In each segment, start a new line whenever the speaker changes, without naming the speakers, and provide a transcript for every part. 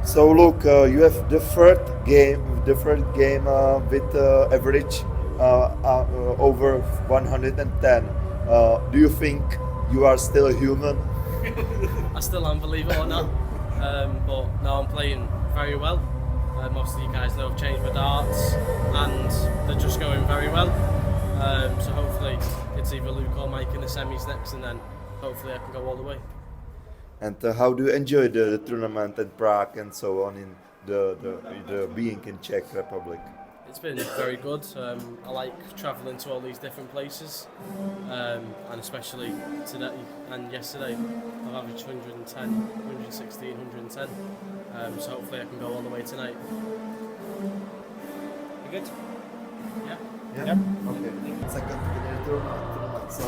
So look, you have the third game with average over 110. Do you think you are still human?
I still am, believe it or not. But now I'm playing very well. Most of you guys know I've changed my darts and they're just going very well. So hopefully it's either Luke or Mike in the semis next, and then hopefully I can go all the way.
And how do you enjoy the tournament at Prague and so on in the being in Czech Republic?
It's been very good. I like travelling to all these different places, and especially today and yesterday I've averaged 110, 116, 110. So hopefully I can go all the way tonight. You good? Yeah.
Yeah. Okay. Second tournament. So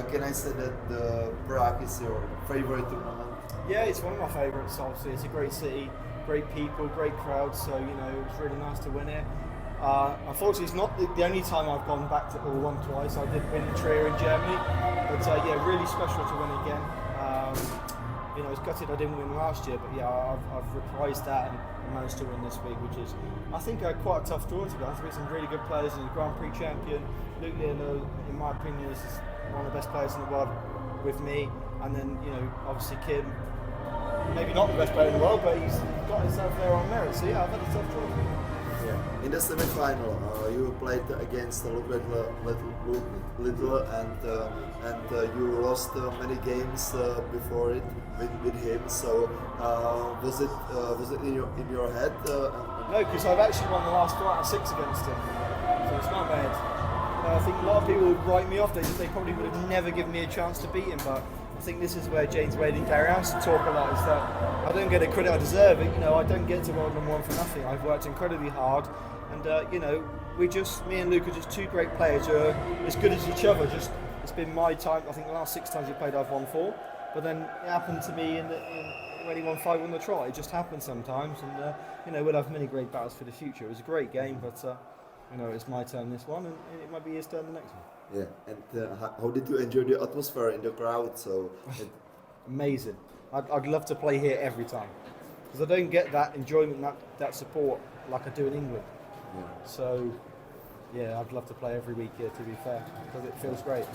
can I say that the Prague is your favorite tournament?
Yeah, it's one of my favourites. Obviously, it's a great city, great people, great crowd. So it's really nice to win it. Unfortunately, it's not the only time I've gone back to or won twice. I did win in Trier in Germany, but really special to win again. I was gutted I didn't win last year, but I've reprised that and managed to win this week, which is, I think, quite a tough draw to be honest. With some really good players. He's a Grand Prix champion. Lukea, in my opinion, is one of the best players in the world with me, and then obviously Kim, maybe not the best player in the world, but he's got himself there on merit. So I've had a tough draw.
Yeah. In the semi-final, you played against Lukea Littlera, and you lost many games before it with him. So was it in your head?
No, because I've actually won the last 4 out of 6 against him, so it's not bad. I think a lot of people would write me off. They probably would have never given me a chance to beat him, but I think this is where James Wade and Gary House talk a lot, is that I don't get the credit I deserve. I don't get to world number 1 for nothing. I've worked incredibly hard, and me and Luke are just two great players who are as good as each other. Just it's been my time. I think the last 6 times we played, I've won 4, but then it happened to me when he won 5 on the trot. It just happens sometimes, and we'll have many great battles for the future. It was a great game, but it's my turn this one, and it might be his turn the next one.
Yeah, and how did you enjoy the atmosphere in the crowd?
Amazing. I'd love to play here every time, because I don't get that enjoyment, that support like I do in England. Yeah. So, I'd love to play every week here, to be fair, because it feels great.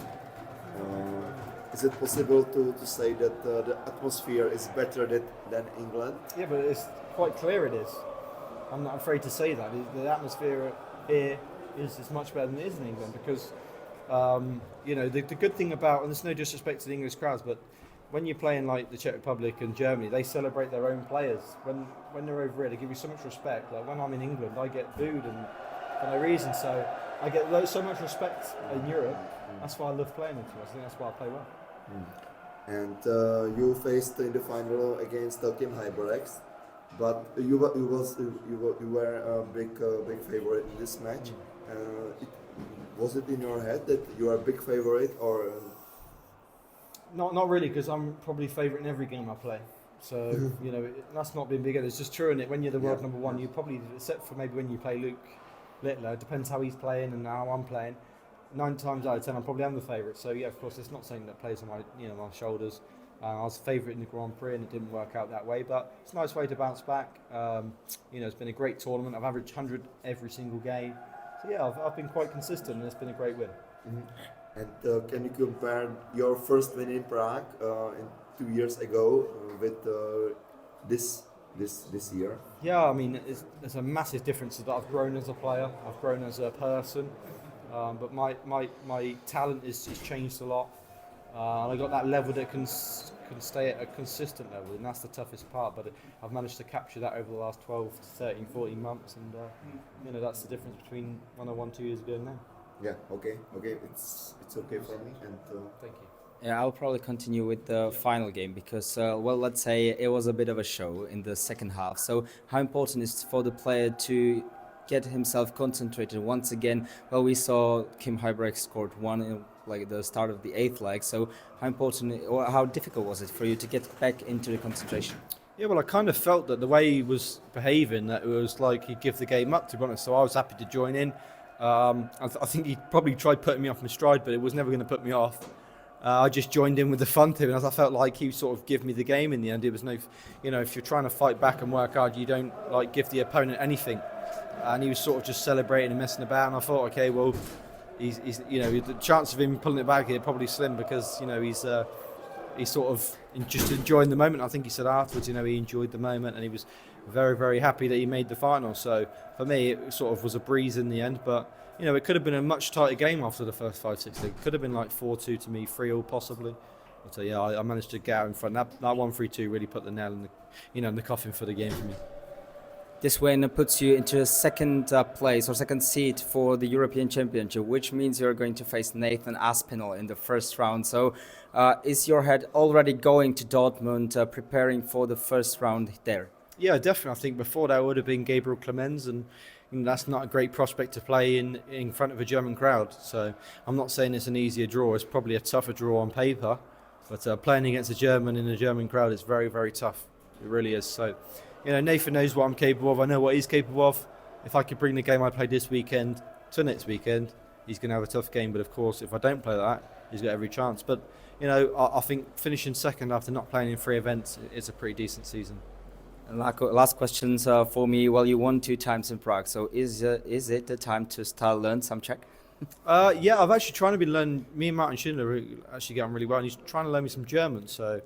Is it possible to say that the atmosphere is better than England?
Yeah, but it's quite clear it is. I'm not afraid to say that. The atmosphere here is much better than it is in England, because the good thing about, and there's no disrespect to the English crowds, but when you're playing like the Czech Republic and Germany, they celebrate their own players. When they're over here, they give you so much respect. Like when I'm in England, I get booed and for no reason. So I get so much respect in Europe. That's why I love playing them. I think that's why I play well.
And you faced in the final against Kim Humphries, but you were a big favorite in this match. Was it in your head that you are a big favorite, or?
Not really, because I'm probably favourite in every game I play. So that's not being bigger. It's just true, and when you're the world number 1, you probably, except for maybe when you play Luke Littlera, it depends how he's playing and how I'm playing. 9 times out of 10, I probably am the favourite. So of course, it's not something that plays on my shoulders. I was favourite in the Grand Prix, and it didn't work out that way. But it's a nice way to bounce back. It's been a great tournament. I've averaged 100 every single game. So I've been quite consistent, and it's been a great win.
Mm-hmm. And can you compare your first win in Prague 2 years ago with this year? Yeah,
I mean, there's a massive difference that I've grown as a player, I've grown as a person, but my talent is changed a lot. And I got that level that can stay at a consistent level, and that's the toughest part. But I've managed to capture that over the last 12 to 13, 14 months, and that's the difference between when I won 2 years ago and now.
Yeah. Okay. It's okay for me. And
thank you.
Yeah, I'll probably continue with the final game because, let's say it was a bit of a show in the second half. So how important is it for the player to get himself concentrated once again? Well, we saw Kim Humphries scored 1 in the start of the 8th leg. So how important or how difficult was it for you to get back into the concentration?
Yeah, well, I kind of felt that the way he was behaving, that it was like he'd give the game up, to be honest. So I was happy to join in. I think he probably tried putting me off my stride, but it was never going to put me off. I just joined in with the fun to him, and I felt like he sort of give me the game in the end. It was no, if you're trying to fight back and work hard, you don't like give the opponent anything. And he was sort of just celebrating and messing about, and I thought, okay, well, he's the chance of him pulling it back here probably slim because he's sort of just enjoying the moment. I think he said afterwards, he enjoyed the moment and he was very, very happy that he made the final. So for me, it sort of was a breeze in the end, but it could have been a much tighter game after the first 5-6. It could have been like 4-2 to me, 3-3 possibly. But yeah, I managed to get out in front. That 1-3-2 really put the nail in the coffin for the game for me.
This win puts you into a second place or second seed for the European Championship, which means you're going to face Nathan Aspinall in the first round. So is your head already going to Dortmund, preparing for the first round there?
Yeah, definitely. I think before that would have been Gabriel Clemens, and that's not a great prospect to play in front of a German crowd. So I'm not saying it's an easier draw. It's probably a tougher draw on paper, but playing against a German in a German crowd is very, very tough. It really is. So Nathan knows what I'm capable of. I know what he's capable of. If I could bring the game I played this weekend to next weekend, he's going to have a tough game. But of course, if I don't play that, he's got every chance. But I think finishing second after not playing in 3 events is a pretty decent season.
And last questions for me. Well, you won 2 times in Prague, so is it the time to start learn some Czech?
Yeah, I've actually trying to learn. Me and Martin Schindler actually get on really well, and he's trying to learn me some German. So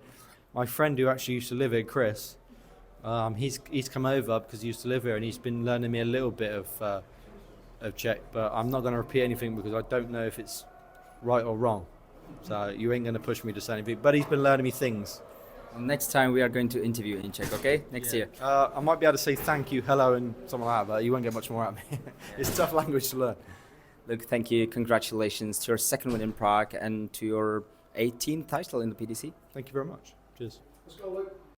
my friend who actually used to live here, Chris, he's come over because he used to live here, and he's been learning me a little bit of Czech. But I'm not going to repeat anything because I don't know if it's right or wrong. So you ain't going to push me to say anything. But he's been learning me things.
Next time we are going to interview in Czech, okay? Next year.
I might be able to say thank you, hello, and something like that, but you won't get much more out of me. It's a tough language to learn.
Luke, thank you. Congratulations to your second win in Prague and to your 18th title in the PDC.
Thank you very much. Cheers.
Let's go, Luke.